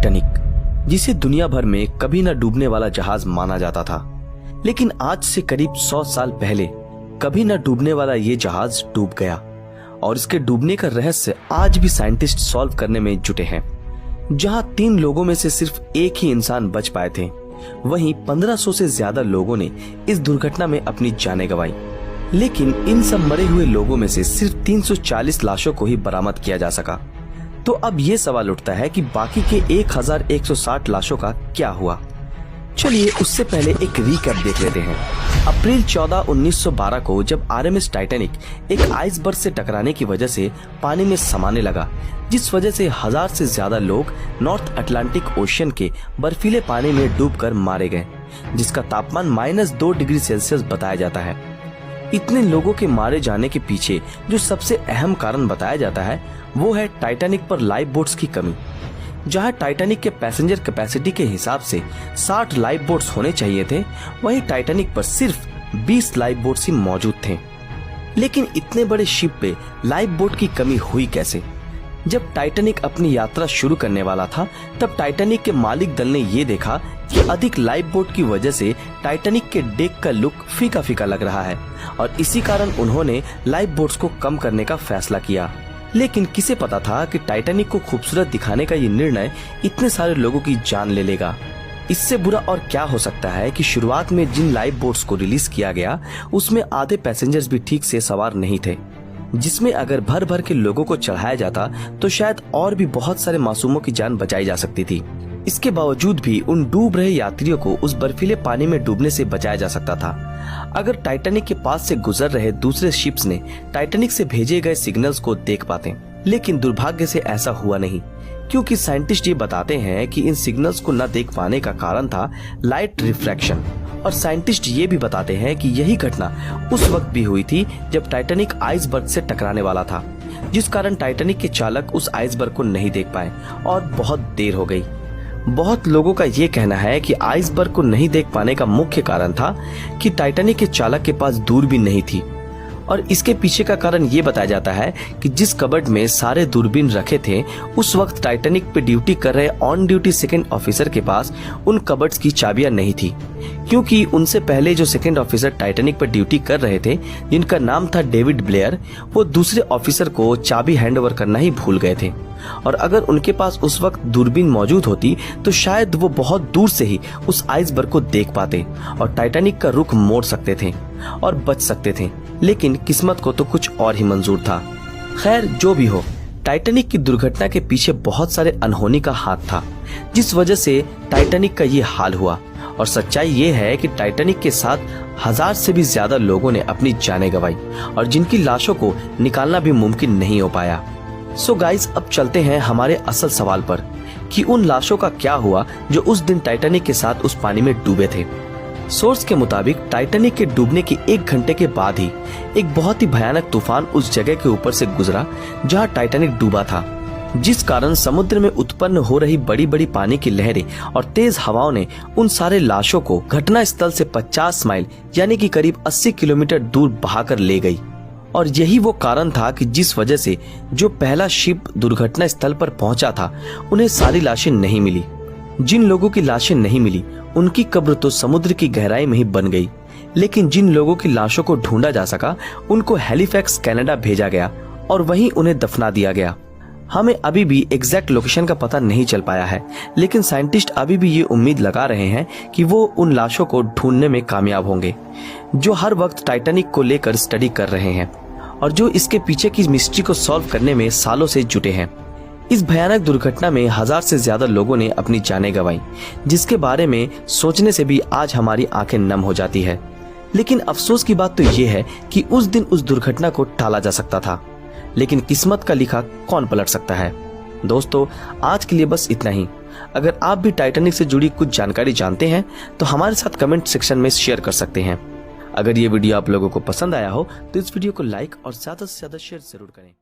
Titanic, जिसे दुनिया भर में कभी न डूबने वाला जहाज माना जाता था, लेकिन आज से करीब 100 साल पहले कभी न डूबने वाला ये जहाज डूब गया और इसके डूबने का रहस्य आज भी साइंटिस्ट सॉल्व करने में जुटे हैं। जहां 3 लोगों में से सिर्फ एक ही इंसान बच पाए थे, वहीं 1500 से ज्यादा लोगों ने इस दुर्घटना में अपनी जानें गंवाई। लेकिन इन सब मरे हुए लोगों में से सिर्फ 340 लाशों को ही बरामद किया जा सका। तो अब ये सवाल उठता है कि बाकी के 1160 लाशों का क्या हुआ। चलिए उससे पहले एक रीकैप देख लेते हैं। अप्रैल 14, 1912 को जब आरएमएस टाइटैनिक एक आइसबर्ग से टकराने की वजह से पानी में समाने लगा, जिस वजह से 1000 से ज्यादा लोग नॉर्थ अटलांटिक ओशियन के बर्फीले पानी में डूबकर मारे गए, जिसका तापमान -2 डिग्री सेल्सियस बताया जाता है। इतने लोगों के मारे जाने के पीछे जो सबसे अहम कारण बताया जाता है वो है टाइटैनिक पर लाइफ बोट्स की कमी। जहां टाइटैनिक के पैसेंजर कैपेसिटी के हिसाब से 60 लाइफ बोट्स होने चाहिए थे, वहीं टाइटैनिक पर सिर्फ 20 लाइफ बोट्स ही मौजूद थे। लेकिन इतने बड़े शिप पे लाइफ बोट की कमी हुई कैसे? जब टाइटैनिक अपनी यात्रा शुरू करने वाला था, तब टाइटैनिक के मालिक दल ने ये देखा कि अधिक लाइफ बोट की वजह से टाइटैनिक के डेक का लुक फीका फीका लग रहा है और इसी कारण उन्होंने लाइफ बोट्स को कम करने का फैसला किया। लेकिन किसे पता था कि टाइटैनिक को खूबसूरत दिखाने का ये निर्णय इतने सारे लोगों की जान ले लेगा। इससे बुरा और क्या हो सकता है कि शुरुआत में जिन लाइफ बोट्स को रिलीज किया गया उसमें आधे पैसेंजर्स भी ठीक से सवार नहीं थे, जिसमें अगर भर भर के लोगों को चढ़ाया जाता तो शायद और भी बहुत सारे मासूमों की जान बचाई जा सकती थी। इसके बावजूद भी उन डूब रहे यात्रियों को उस बर्फीले पानी में डूबने से बचाया जा सकता था अगर टाइटैनिक के पास से गुजर रहे दूसरे शिप्स ने टाइटैनिक से भेजे गए सिग्नल्स को देख पाते। लेकिन दुर्भाग्य से ऐसा हुआ नहीं, क्योंकि साइंटिस्ट ये बताते हैं कि इन सिग्नल्स को न देख पाने का कारण था लाइट रिफ्रैक्शन। और साइंटिस्ट ये भी बताते हैं कि यही घटना उस वक्त भी हुई थी जब टाइटैनिक आइसबर्ग से टकराने वाला था, जिस कारण टाइटैनिक के चालक उस आइसबर्ग को नहीं देख पाए और बहुत देर हो गई। बहुत लोगों का ये कहना है कि आइसबर्ग को नहीं देख पाने का मुख्य कारण था कि टाइटैनिक के चालक के पास दूरबीन नहीं थी। और इसके पीछे का कारण ये बताया जाता है कि जिस कबर्ड में सारे दूरबीन रखे थे, उस वक्त टाइटैनिक पे ड्यूटी कर रहे ऑन ड्यूटी सेकंड ऑफिसर के पास उन कबर्ड्स की चाबियां नहीं थी, क्योंकि उनसे पहले जो सेकंड ऑफिसर टाइटैनिक पर ड्यूटी कर रहे थे, जिनका नाम था डेविड ब्लेयर, वो दूसरे ऑफिसर को चाबी हैंडओवर करना ही भूल गए थे। और अगर उनके पास उस वक्त दूरबीन मौजूद होती तो शायद वो बहुत दूर से ही उस आइसबर्ग को देख पाते और टाइटैनिक का रुख मोड़ सकते थे और बच सकते थे। लेकिन किस्मत को तो कुछ और ही मंजूर था। खैर, जो भी हो, टाइटैनिक की दुर्घटना के पीछे बहुत सारे अनहोनी का हाथ था, जिस वजह से टाइटैनिक का ये हाल हुआ। और सच्चाई ये है कि टाइटैनिक के साथ 1000 से भी ज्यादा लोगों ने अपनी जानें गंवाई और जिनकी लाशों को निकालना भी मुमकिन नहीं हो पाया। सो गाइस, अब चलते हैं हमारे असल सवाल पर कि उन लाशों का क्या हुआ जो उस दिन टाइटैनिक के साथ उस पानी में डूबे थे। सोर्स के मुताबिक टाइटैनिक के डूबने के 1 घंटे के बाद ही एक बहुत ही भयानक तूफान उस जगह के ऊपर से गुजरा जहां टाइटैनिक डूबा था, जिस कारण समुद्र में उत्पन्न हो रही बड़ी बड़ी पानी की लहरें और तेज हवाओं ने उन सारे लाशों को घटना स्थल से 50 माइल यानी कि करीब 80 किलोमीटर दूर बहाकर ले गई। और यही वो कारण था कि जिस वजह से जो पहला शिप दुर्घटना स्थल पर पहुंचा था, उन्हें सारी लाशें नहीं मिली। जिन लोगों की लाशें नहीं मिली, उनकी कब्र तो समुद्र की गहराई में ही बन गई। लेकिन जिन लोगों की लाशों को ढूंढा जा सका, उनको हैलिफैक्स कनाडा भेजा गया और वहीं उन्हें दफना दिया गया। हमें अभी भी एग्जैक्ट लोकेशन का पता नहीं चल पाया है, लेकिन साइंटिस्ट अभी भी ये उम्मीद लगा रहे हैं कि वो उन लाशों को ढूंढने में कामयाब होंगे, जो हर वक्त टाइटैनिक को लेकर स्टडी कर रहे हैं और जो इसके पीछे की मिस्ट्री को सॉल्व करने में सालों से जुटे हैं। इस भयानक दुर्घटना में 1000 से ज्यादा लोगों ने अपनी जानें गंवाई, जिसके बारे में सोचने से भी आज हमारी आंखें नम हो जाती है। लेकिन अफसोस की बात तो ये है कि उस दिन उस दुर्घटना को टाला जा सकता था, लेकिन किस्मत का लिखा कौन पलट सकता है। दोस्तों, आज के लिए बस इतना ही। अगर आप भी टाइटैनिक से जुड़ी कुछ जानकारी जानते हैं तो हमारे साथ कमेंट सेक्शन में शेयर कर सकते हैं। अगर ये वीडियो आप लोगों को पसंद आया हो तो इस वीडियो को लाइक और ज्यादा से ज्यादा शेयर जरूर करें।